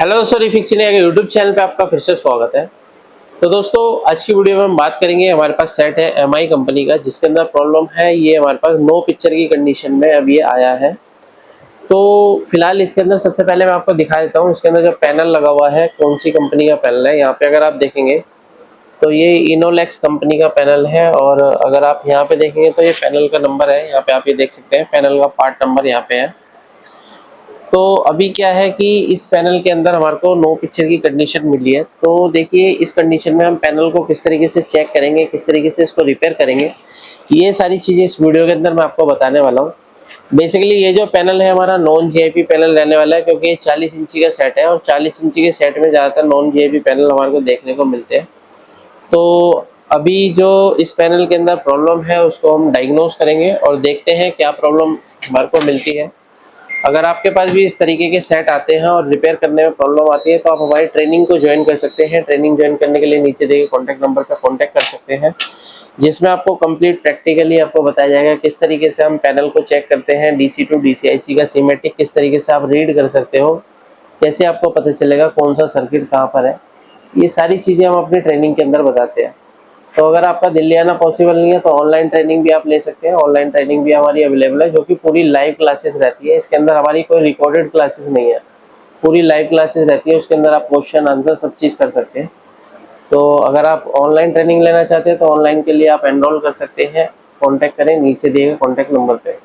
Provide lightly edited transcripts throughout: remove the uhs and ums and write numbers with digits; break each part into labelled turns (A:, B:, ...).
A: Hello दोस्तों, refix India के YouTube channel पे आपका फिर से स्वागत है। तो दोस्तों, आज की वीडियो में हम बात करेंगे। हमारे पास सेट है एमआई कंपनी का, जिसके अंदर प्रॉब्लम है ये हमारे पास नो पिक्चर की कंडीशन में अब ये आया है। तो फिलहाल इसके अंदर सबसे पहले मैं आपको दिखा देता हूँ इसके अंदर जो पैनल लगा हुआ है कौन सी कंपनी का पैनल है। यहाँ पे अगर आप देखेंगे तो ये इनोलेक्स कंपनी का पैनल है, और अगर आप यहाँ पे देखेंगे तो ये पैनल का नंबर है। यहाँ पे आप ये देख सकते हैं, पैनल का पार्ट नंबर यहाँ पे है। तो अभी क्या है कि इस पैनल के अंदर हमारे को नो पिक्चर की कंडीशन मिली है। तो देखिए, इस कंडीशन में हम पैनल को किस तरीके से चेक करेंगे, किस तरीके से इसको रिपेयर करेंगे, ये सारी चीज़ें इस वीडियो के अंदर मैं आपको बताने वाला हूँ। बेसिकली ये जो पैनल है हमारा नॉन जीआईपी पैनल रहने वाला है, क्योंकि ये 40 इंची का सेट है, और 40 इंची के सेट में ज़्यादातर नॉन जीआईपी पैनल हमारे को देखने को मिलते हैं। तो अभी जो इस पैनल के अंदर प्रॉब्लम है उसको हम डायग्नोज करेंगे और देखते हैं क्या प्रॉब्लम हमारे को मिलती है। अगर आपके पास भी इस तरीके के सेट आते हैं और रिपेयर करने में प्रॉब्लम आती है, तो आप हमारी ट्रेनिंग को ज्वाइन कर सकते हैं। ट्रेनिंग ज्वाइन करने के लिए नीचे दिए कॉन्टैक्ट नंबर पर कॉन्टैक्ट कर सकते हैं, जिसमें आपको कंप्लीट प्रैक्टिकली आपको बताया जाएगा किस तरीके से हम पैनल को चेक करते हैं। डीसी टू डीसीआईसी का सीमेटिक किस तरीके से आप रीड कर सकते हो, कैसे आपको पता चलेगा कौन सा सर्किट कहाँ पर है। ये सारी चीज़ें हम अपनी ट्रेनिंग के अंदर बताते हैं। तो अगर आपका दिल्ली आना पॉसिबल नहीं है तो ऑनलाइन ट्रेनिंग भी आप ले सकते हैं। ऑनलाइन ट्रेनिंग भी हमारी अवेलेबल है, जो कि पूरी लाइव क्लासेस रहती है। इसके अंदर हमारी कोई रिकॉर्डेड क्लासेस नहीं है, पूरी लाइव क्लासेस रहती है। उसके अंदर आप क्वेश्चन आंसर सब चीज़ कर सकते हैं। तो अगर आप ऑनलाइन ट्रेनिंग लेना चाहते हैं तो ऑनलाइन के लिए आप एनरोल कर सकते हैं। कॉन्टैक्ट करें, नीचे दिए गए कॉन्टैक्ट नंबर पे।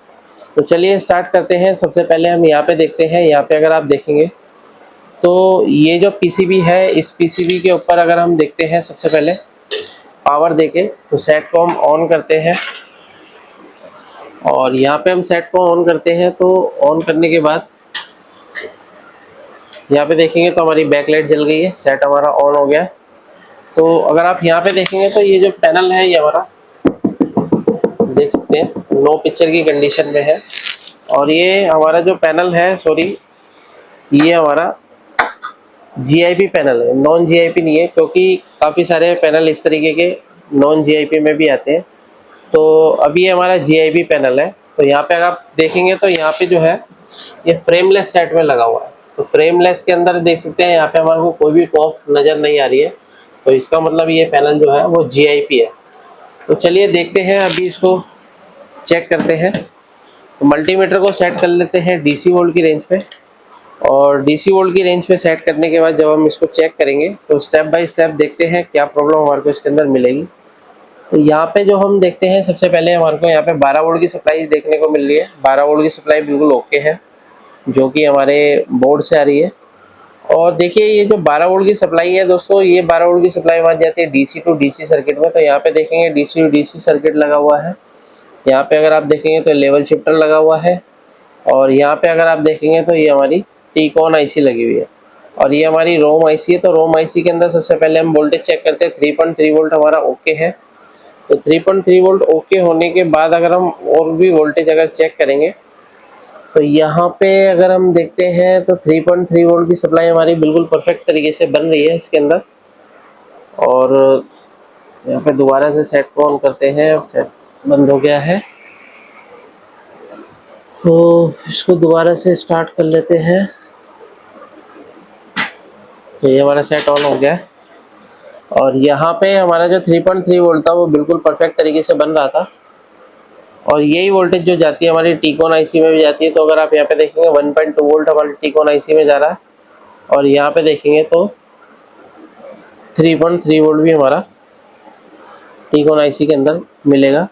A: तो चलिए स्टार्ट करते हैं। सबसे पहले हम यहाँ पे देखते हैं। यहाँ पे अगर आप देखेंगे तो ये जो पीसीबी है, इस पीसीबी के ऊपर अगर हम देखते हैं सबसे पहले पावर देके, तो सेट को हम ऑन करते हैं। और यहाँ पे हम सेट को ऑन करते हैं, तो ऑन करने के बाद यहाँ पे देखेंगे तो हमारी बैकलाइट जल गई है, सेट हमारा ऑन हो गया है। तो अगर आप यहाँ पे देखेंगे तो ये जो पैनल है ये हमारा देख सकते हैं नो पिक्चर की कंडीशन में है। और ये हमारा जो पैनल है, सॉरी, ये हमारा जीआईपी पैनल है, नॉन जीआईपी नहीं है, क्योंकि काफ़ी सारे पैनल इस तरीके के नॉन जीआईपी में भी आते हैं। तो अभी ये हमारा जीआईपी पैनल है। तो यहाँ पे अगर आप देखेंगे तो यहाँ पे जो है ये फ्रेमलेस सेट में लगा हुआ है। तो फ्रेमलेस के अंदर देख सकते हैं यहाँ पे हमारे को कोई भी कॉफ नज़र नहीं आ रही है। तो इसका मतलब ये पैनल जो है वो जीआईपी है। तो चलिए देखते हैं, अभी इसको चेक करते हैं। तो मल्टीमीटर को सेट कर लेते हैं डीसी वोल्ट की रेंज पे, और डीसी वोल्ट की रेंज पे सेट करने के बाद जब हम इसको चेक करेंगे तो स्टेप बाय स्टेप देखते हैं क्या प्रॉब्लम हमारे को इसके अंदर मिलेगी। तो यहाँ पे जो हम देखते हैं, सबसे पहले हमारे को यहाँ पे 12 वोल्ट की सप्लाई देखने को मिल रही है। 12 वोल्ट की सप्लाई बिल्कुल ओके है, जो कि हमारे बोर्ड से आ रही है। और देखिए, ये जो 12 वोल्ट की सप्लाई है दोस्तों, ये 12 वोल्ट की सप्लाई मान जाती है डीसी टू डीसी सर्किट में। तो यहाँ पे देखेंगे डीसी टू डीसी सर्किट लगा हुआ है। यहाँ पे अगर आप देखेंगे तो लेवल शिफ्टर लगा हुआ है। और यहाँ पे अगर आप देखेंगे तो ये हमारी टीकॉन आईसी लगी हुई है, और ये हमारी रोम आईसी है। तो रोम आईसी के अंदर सबसे पहले हम वोल्टेज चेक करते हैं। 3.3 वोल्ट हमारा ओके है। तो 3.3 वोल्ट ओके होने के बाद अगर हम और भी वोल्टेज अगर चेक करेंगे तो यहाँ पे अगर हम देखते हैं तो 3.3 वोल्ट की सप्लाई हमारी बिल्कुल परफेक्ट तरीके से बन रही है इसके अंदर। और यहाँ पे दोबारा से सेट को ऑन करते हैं, सेट बंद हो गया है। तो इसको दोबारा से स्टार्ट कर लेते हैं। तो ये हमारा सेट ऑन हो गया है, और यहाँ पे हमारा जो 3.3 वोल्ट था वो बिल्कुल परफेक्ट तरीके से बन रहा था। और यही वोल्टेज जो जाती है हमारी टीकॉन आईसी में भी जाती है। तो अगर आप यहाँ पे देखेंगे 1.2 वोल्ट हमारी टीकॉन आईसी में जा रहा है, और यहाँ पे देखेंगे तो 3.3 वोल्ट भी हमारा टीकॉन आईसी के अंदर मिलेगा।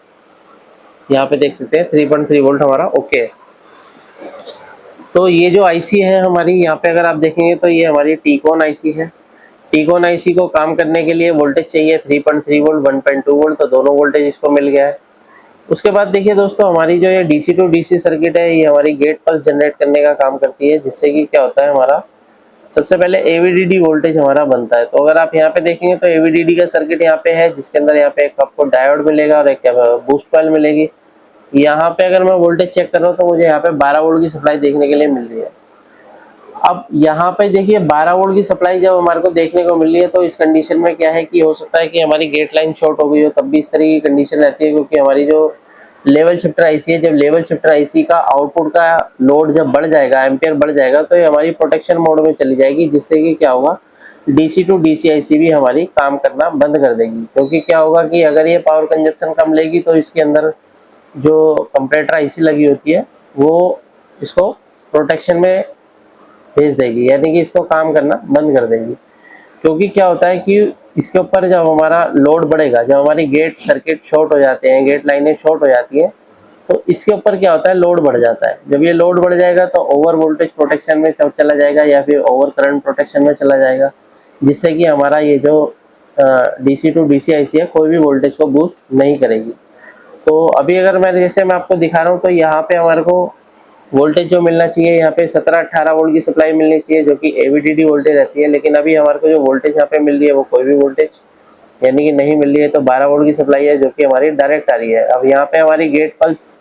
A: यहाँ पे देख सकते हैं 3.3 वोल्ट हमारा ओके है। तो ये जो आईसी है हमारी, यहाँ पे अगर आप देखेंगे तो ये हमारी टीकॉन आईसी है। टीकॉन आईसी को काम करने के लिए वोल्टेज चाहिए 3.3 वोल्ट, 1.2 वोल्ट। तो दोनों वोल्टेज इसको मिल गया है। उसके बाद देखिए दोस्तों, हमारी जो ये डीसी टू डीसी सर्किट है, ये हमारी गेट पल्स जनरेट करने का काम करती है, जिससे कि क्या होता है हमारा सबसे पहले एवीडीडी वोल्टेज हमारा बनता है। तो अगर आप यहाँ पे देखेंगे तो एवीडीडी का सर्किट यहाँ पे है, जिसके अंदर यहाँ पे एक आपको डायोड मिलेगा और एक बूस्ट कॉइल मिलेगी। यहाँ पे अगर मैं वोल्टेज चेक कर रहा हूँ तो मुझे यहाँ पे 12 वोल्ट की सप्लाई देखने के लिए मिल रही है। अब यहाँ पे देखिए 12 वोल्ट की सप्लाई जब हमारे को देखने को मिल रही है, तो इस कंडीशन में क्या है कि हो सकता है कि हमारी गेट लाइन शॉर्ट हो गई हो, तब भी इस तरह की कंडीशन रहती है, क्योंकि हमारी जो लेवल शिफ्टर आईसी है। जब लेवल शिफ्टर आईसी का आउटपुट का लोड जब बढ़ जाएगा, एम्पियर बढ़ जाएगा, तो ये हमारी प्रोटेक्शन मोड में चली जाएगी, जिससे कि क्या होगा, डीसी टू डीसी आईसी भी हमारी काम करना बंद कर देगी। क्योंकि क्या होगा कि अगर ये पावर कंजप्शन कम लेगी तो इसके अंदर जो कंपैरेटर आईसी लगी होती है वो इसको प्रोटेक्शन में भेज देगी, यानी कि इसको काम करना बंद कर देगी। क्योंकि क्या होता है कि इसके ऊपर जब हमारा लोड बढ़ेगा, जब हमारी गेट सर्किट शॉर्ट हो जाते हैं, गेट लाइनें शॉर्ट हो जाती हैं, तो इसके ऊपर क्या होता है, लोड बढ़ जाता है। जब ये लोड बढ़ जाएगा तो ओवर वोल्टेज प्रोटेक्शन में चला जाएगा या फिर ओवर करंट प्रोटेक्शन में चला जाएगा, जिससे कि हमारा ये जो डीसी टू डीसी आईसी है कोई भी वोल्टेज को बूस्ट नहीं करेगी। तो अभी अगर मैं आपको दिखा रहा हूँ, तो यहाँ पे हमारे को वोल्टेज जो मिलना चाहिए, यहाँ पे 17-18 वोल्ट की सप्लाई मिलनी चाहिए, जो कि एवीडीडी वोल्टेज रहती है। लेकिन अभी हमारे को जो वोल्टेज यहाँ पे मिल रही है वो कोई भी वोल्टेज यानी कि नहीं मिल रही है। तो 12 वोल्ट की सप्लाई है, जो कि हमारी डायरेक्ट आ रही है। अब यहाँ पे हमारी गेट पल्स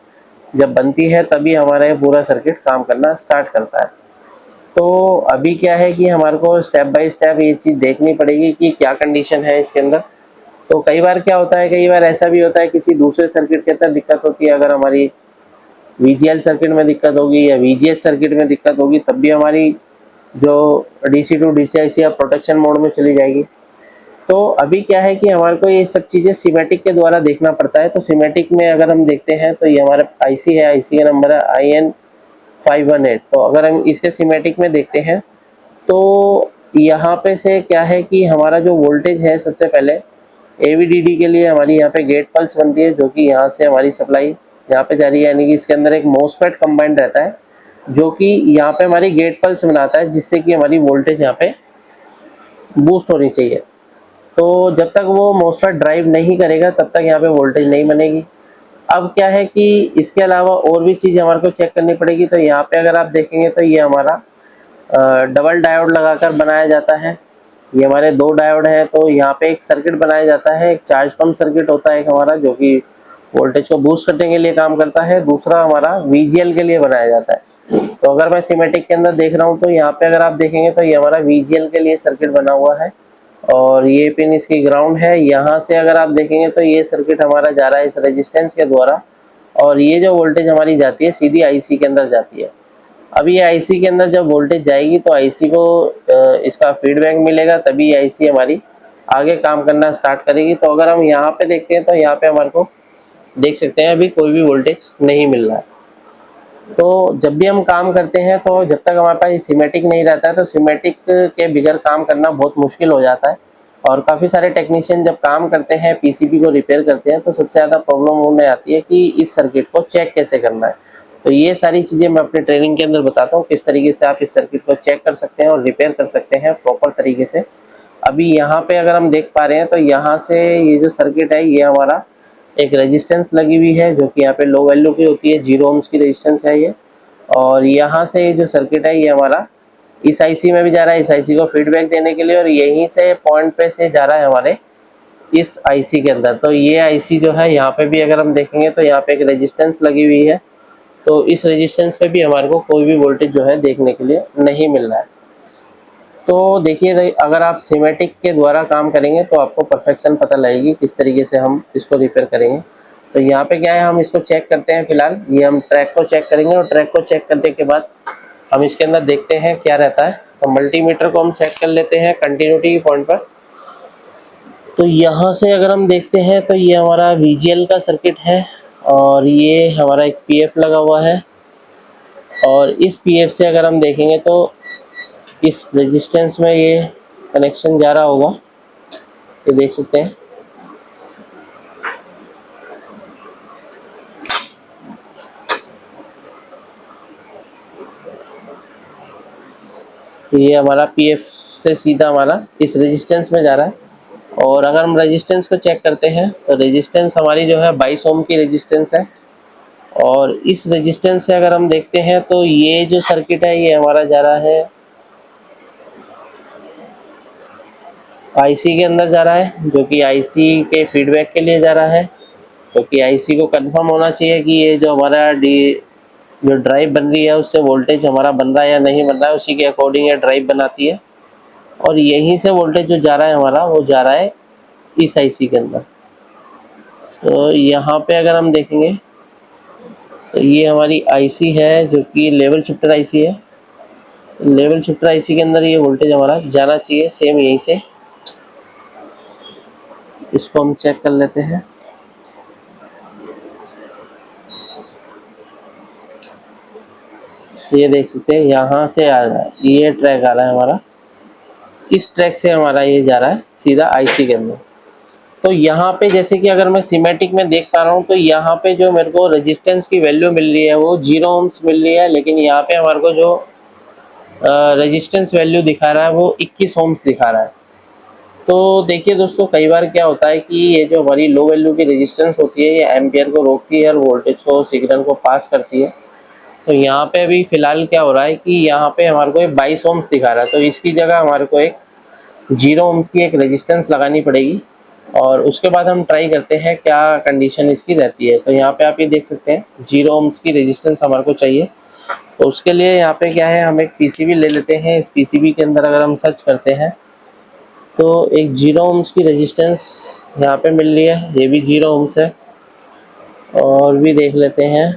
A: जब बनती है तभी हमारा ये पूरा सर्किट काम करना स्टार्ट करता है। तो अभी क्या है कि हमारे को स्टेप बाय स्टेप ये चीज़ देखनी पड़ेगी कि क्या कंडीशन है इसके अंदर। तो कई बार क्या होता है, कई बार ऐसा भी होता है किसी दूसरे सर्किट के अंदर दिक्कत होती है। अगर हमारी वीजीएल सर्किट में दिक्कत होगी या वीजीएस सर्किट में दिक्कत होगी, तब भी हमारी जो डीसी टू डीसी आईसी या प्रोटेक्शन मोड में चली जाएगी। तो अभी क्या है कि हमारे को ये सब चीज़ें सीमेटिक के द्वारा देखना पड़ता है। तो सीमेटिक में अगर हम देखते हैं तो ये हमारा आईसी है, आईसी का नंबर है IN518। तो अगर हम इसके सीमेटिक में देखते हैं तो यहाँ पे से क्या है कि हमारा जो वोल्टेज है, सबसे पहले एवीडीडी के लिए हमारी यहाँ पे गेट पल्स बनती है, जो कि यहाँ से हमारी सप्लाई यहाँ पे जा रही है, यानी कि इसके अंदर एक मोसफेट कंबाइंड रहता है, जो कि यहाँ पे हमारी गेट पल्स बनाता है, जिससे कि हमारी वोल्टेज यहाँ पे बूस्ट होनी चाहिए। तो जब तक वो मोसफेट ड्राइव नहीं करेगा तब तक यहाँ पे वोल्टेज नहीं बनेगी। अब क्या है कि इसके अलावा और भी चीज़ हमारे को चेक करनी पड़ेगी। तो यहाँ पे अगर आप देखेंगे तो ये हमारा डबल डायोड लगाकर बनाया जाता है। ये हमारे 2 डायोड है। तो यहाँ पे एक सर्किट बनाया जाता है, एक चार्ज पंप सर्किट होता है एक हमारा, जो कि वोल्टेज को बूस्ट करने के लिए काम करता है। दूसरा हमारा वीजीएल के लिए बनाया जाता है। तो अगर मैं सीमेटिक के अंदर देख रहा हूँ तो यहाँ पे अगर आप देखेंगे तो ये हमारा वीजीएल के लिए सर्किट बना हुआ है और ये पिन इसकी ग्राउंड है। यहाँ से अगर आप देखेंगे तो ये सर्किट हमारा जा रहा है इस रेजिस्टेंस के द्वारा, और ये जो वोल्टेज हमारी जाती है सीधी आईसी के अंदर जाती है। अब ये आईसी के अंदर जब वोल्टेज जाएगी तो आईसी को इसका फीडबैक मिलेगा, तभी आईसी हमारी आगे काम करना स्टार्ट करेगी। तो अगर हम यहाँ पे देखते हैं तो यहाँ पे हमारे को देख सकते हैं अभी कोई भी वोल्टेज नहीं मिल रहा है। तो जब भी हम काम करते हैं तो जब तक हमारे पास सीमेटिक नहीं रहता है तो सीमेटिक के बगैर काम करना बहुत मुश्किल हो जाता है। और काफ़ी सारे टेक्नीशियन जब काम करते हैं, पीसीबी को रिपेयर करते हैं, तो सबसे ज़्यादा प्रॉब्लम होने आती है कि इस सर्किट को चेक कैसे करना है। तो ये सारी चीज़ें मैं अपने ट्रेनिंग के अंदर बताता हूँ, किस तरीके से आप इस सर्किट को चेक कर सकते हैं और रिपेयर कर सकते हैं प्रॉपर तरीके से। अभी यहाँ पे अगर हम देख पा रहे हैं तो यहाँ से ये जो सर्किट है ये हमारा एक रेजिस्टेंस लगी हुई है, जो कि यहाँ पे लो वैल्यू की होती है, 0 ohms की रेजिस्टेंस है ये। और यहाँ से जो सर्किट है ये हमारा इस आईसी में भी जा रहा है, इस आईसी को फीडबैक देने के लिए, और यहीं से पॉइंट पे से जा रहा है हमारे इस आईसी के अंदर। तो ये आईसी जो है यहाँ पे भी अगर हम देखेंगे तो यहाँ पे एक रेजिस्टेंस लगी हुई है। तो इस रेजिस्टेंस पे भी हमारे को कोई भी वोल्टेज जो है देखने के लिए नहीं मिल रहा है। तो देखिए, अगर आप सीमेटिक के द्वारा काम करेंगे तो आपको परफेक्शन पता लगेगी किस तरीके से हम इसको रिपेयर करेंगे। तो यहाँ पे क्या है, हम इसको चेक करते हैं। फिलहाल ये हम ट्रैक को चेक करेंगे और ट्रैक को चेक करने के बाद हम इसके अंदर देखते हैं क्या रहता है। तो मल्टीमीटर को हम सेट कर लेते हैं कंटिन्यूटी की पॉइंट पर। तो यहाँ से अगर हम देखते हैं तो ये हमारा वीजीएल का सर्किट है और ये हमारा एक पीएफ लगा हुआ है। और इस पीएफ से अगर हम देखेंगे तो इस रेजिस्टेंस में ये कनेक्शन जा रहा होगा, ये देख सकते हैं। ये हमारा पीएफ से सीधा हमारा इस रेजिस्टेंस में जा रहा है। और अगर हम रेजिस्टेंस को चेक करते हैं तो रेजिस्टेंस हमारी जो है 22 ओम की रेजिस्टेंस है। और इस रेजिस्टेंस से अगर हम देखते हैं तो ये जो सर्किट है ये हमारा जा रहा है आईसी के अंदर जा रहा है, जो कि आईसी के फीडबैक के लिए जा रहा है। क्योंकि आईसी को कंफर्म होना चाहिए कि ये जो हमारा जो ड्राइव बन रही है उससे वोल्टेज हमारा बन रहा है या नहीं बन रहा है, उसी के अकॉर्डिंग ये ड्राइव बनाती है। और यहीं से वोल्टेज जो जा रहा है हमारा वो जा रहा है इस आईसी के अंदर। तो यहाँ पे अगर हम देखेंगे तो ये हमारी आईसी है जो कि लेवल शिफ्टर आईसी है। लेवल शिफ्टर आईसी के अंदर ये वोल्टेज हमारा जाना चाहिए सेम यहीं से। इसको हम चेक कर लेते हैं। ये देख सकते हैं यहाँ से आ रहा है, ये ट्रैक आ रहा है हमारा, इस ट्रैक से हमारा ये जा रहा है सीधा आईसी के अंदर। तो यहाँ पे जैसे कि अगर मैं सीमेटिक में देख पा रहा हूँ तो यहाँ पे जो मेरे को रेजिस्टेंस की वैल्यू मिल रही है वो 0 ओम्स मिल रही है, लेकिन यहाँ पे हमारे को जो रेजिस्टेंस वैल्यू दिखा रहा है वो 21 ओम्स दिखा रहा है। तो देखिए दोस्तों, कई बार क्या होता है कि ये जो हमारी लो वैल्यू की रेजिस्टेंस होती है ये एम्पियर को रोकती है और वोल्टेज को, सिग्नल को पास करती है। तो यहाँ पे अभी फिलहाल क्या हो रहा है कि यहाँ पे हमारे को 22 ओम्स दिखा रहा है, तो इसकी जगह हमारे को एक 0 ओम्स की एक रेजिस्टेंस लगानी पड़ेगी और उसके बाद हम ट्राई करते हैं क्या कंडीशन इसकी रहती है। तो यहाँ पे आप ये देख सकते हैं 0 ओम्स की रेजिस्टेंस हमारे को चाहिए। तो उसके लिए यहाँ पे क्या है, हम एक पीसीबी ले लेते हैं। इस पीसीबी के अंदर अगर हम सर्च करते हैं तो एक 0 ओम्स की रेजिस्टेंस यहाँ पे मिल रही है, ये भी 0 ओम्स है। और भी देख लेते हैं,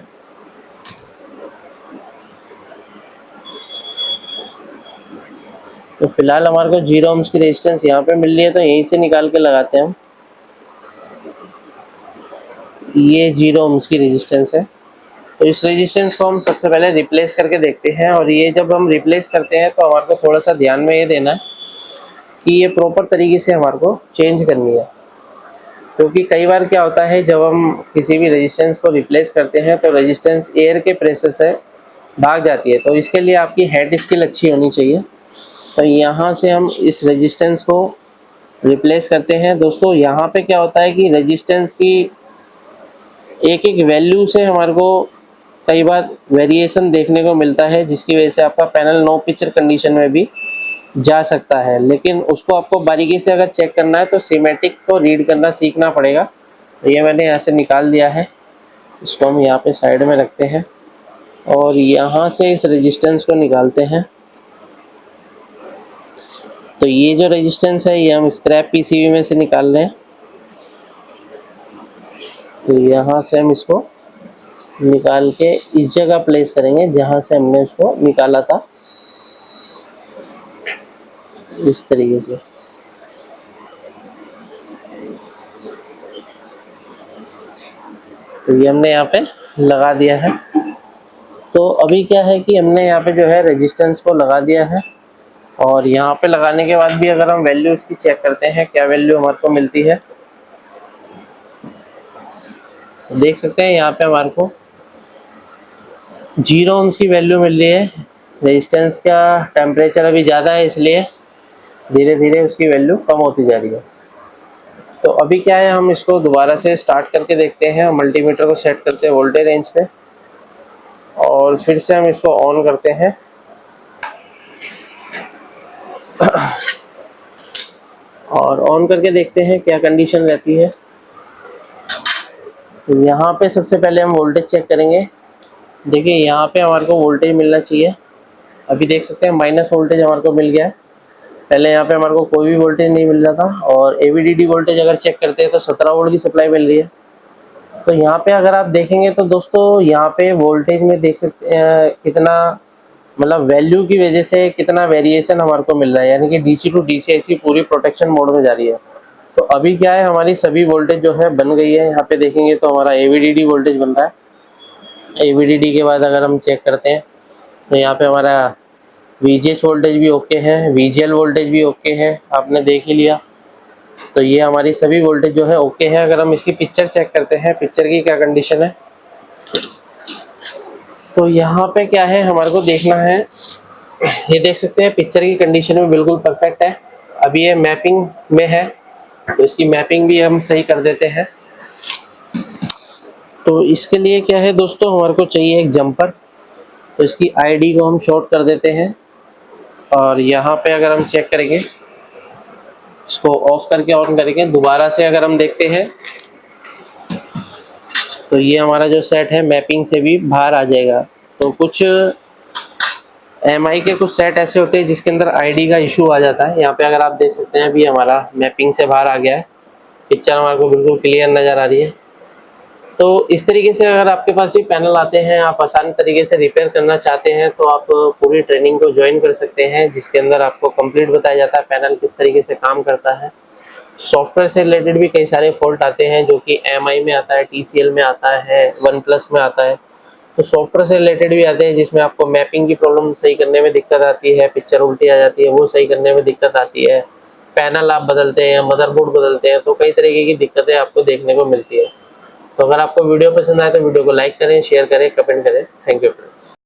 A: तो फिलहाल हमारे को 0 ओम्स की रेजिस्टेंस यहाँ पे मिल रही है, तो यहीं से निकाल के लगाते हैं हम। ये 0 ओम्स की रेजिस्टेंस है। तो इस रेजिस्टेंस को हम सबसे पहले रिप्लेस करके देखते हैं, और ये जब हम रिप्लेस करते हैं तो हमारे को थोड़ा सा ध्यान में ये देना है कि ये प्रॉपर तरीके से हमारे को चेंज करनी है। क्योंकि कई बार क्या होता है, जब हम किसी भी रेजिस्टेंस को रिप्लेस करते हैं तो रेजिस्टेंस एयर के प्रेशर से भाग जाती है। तो इसके लिए आपकी हेड स्किल अच्छी होनी चाहिए। तो यहाँ से हम इस रेजिस्टेंस को रिप्लेस करते हैं। दोस्तों यहाँ पे क्या होता है कि रेजिस्टेंस की एक एक वैल्यू से हमारे को कई बार वेरिएशन देखने को मिलता है, जिसकी वजह से आपका पैनल नो पिक्चर कंडीशन में भी जा सकता है। लेकिन उसको आपको बारीकी से अगर चेक करना है तो सीमेटिक को रीड करना सीखना पड़ेगा। तो ये मैंने यहाँ से निकाल दिया है, इसको हम यहाँ पे साइड में रखते हैं और यहाँ से इस रेजिस्टेंस को निकालते हैं। तो ये जो रेजिस्टेंस है ये हम स्क्रैप पीसीबी में से निकाल रहे हैं। तो यहाँ से हम इसको निकाल के इस जगह प्लेस करेंगे जहाँ से हमने इसको निकाला था, इस तरीके से। तो ये हमने यहाँ पे लगा दिया है। तो अभी क्या है कि हमने यहाँ पे जो है रेजिस्टेंस को लगा दिया है, और यहाँ पे लगाने के बाद भी अगर हम वैल्यू इसकी चेक करते हैं क्या वैल्यू हमारे को मिलती है, देख सकते हैं यहाँ पे हमारे को 0 ओम्स की वैल्यू मिल रही है। रेजिस्टेंस का टेम्परेचर अभी ज़्यादा है, इसलिए धीरे धीरे उसकी वैल्यू कम होती जा रही है। तो अभी क्या है, हम इसको दोबारा से स्टार्ट करके देखते हैं। मल्टीमीटर को सेट करते हैं वोल्टेज रेंज पे और फिर से हम इसको ऑन करते हैं। और ऑन करके देखते हैं क्या कंडीशन रहती है। तो यहाँ पे सबसे पहले हम वोल्टेज चेक करेंगे। देखिए यहाँ पे हमारे को वोल्टेज मिलना चाहिए। अभी देख सकते हैं माइनस वोल्टेज हमारे को मिल गया है। पहले यहाँ पे हमारे को कोई भी वोल्टेज नहीं मिल रहा था। और एवीडीडी वोल्टेज अगर चेक करते हैं तो 17 वोल्ट की सप्लाई मिल रही है। तो यहाँ पे अगर आप देखेंगे तो दोस्तों यहाँ पे वोल्टेज में देख सकते हैं कितना, मतलब वैल्यू की वजह से कितना वेरिएशन हमारे को मिल रहा है, यानी कि डीसी टू डीसी इसकी पूरी प्रोटेक्शन मोड में जा रही है। तो अभी क्या है, हमारी सभी वोल्टेज जो है बन गई है। यहाँ पे देखेंगे तो हमारा एवीडीडी वोल्टेज बन रहा है। एवीडीडी के बाद अगर हम चेक करते हैं तो यहाँ पे हमारा वीजीएच वोल्टेज भी ओके है, वीजीएल वोल्टेज भी ओके है, आपने देख ही लिया। तो ये हमारी सभी वोल्टेज जो है ओके है। अगर हम इसकी पिक्चर चेक करते हैं, पिक्चर की क्या कंडीशन है, तो यहाँ पे क्या है हमारे को देखना है, ये देख सकते हैं पिक्चर की कंडीशन में बिल्कुल परफेक्ट है। अभी ये मैपिंग में है तो इसकी मैपिंग भी हम सही कर देते हैं। तो इसके लिए क्या है दोस्तों, हमारे को चाहिए एक जंपर। तो इसकी आईडी को हम शॉर्ट कर देते हैं और यहाँ पे अगर हम चेक करेंगे, इसको ऑफ करके ऑन करेंगे दोबारा से, अगर हम देखते हैं तो ये हमारा जो सेट है मैपिंग से भी बाहर आ जाएगा। तो कुछ एमआई के कुछ सेट ऐसे होते हैं जिसके अंदर आईडी का इशू आ जाता है। यहाँ पे अगर आप देख सकते हैं अभी हमारा मैपिंग से बाहर आ गया है, पिक्चर हमारे को बिल्कुल क्लियर नज़र आ रही है। तो इस तरीके से अगर आपके पास भी पैनल आते हैं, आप आसान तरीके से रिपेयर करना चाहते हैं, तो आप पूरी ट्रेनिंग को ज्वाइन कर सकते हैं, जिसके अंदर आपको कंप्लीट बताया जाता है पैनल किस तरीके से काम करता है। सॉफ्टवेयर से रिलेटेड भी कई सारे फॉल्ट आते हैं जो कि एमआई में आता है, टीसीएल में आता है, वन प्लस में आता है। तो सॉफ्टवेयर से रिलेटेड भी आते हैं जिसमें आपको मैपिंग की प्रॉब्लम सही करने में दिक्कत आती है, पिक्चर उल्टी आ जाती है, वो सही करने में दिक्कत आती है, पैनल आप बदलते हैं, मदरबोर्ड बदलते हैं, तो कई तरीके की दिक्कतें आपको देखने को मिलती है। तो अगर आपको वीडियो पसंद आए तो वीडियो को लाइक करें, शेयर करें, कमेंट करें। Thank you friends.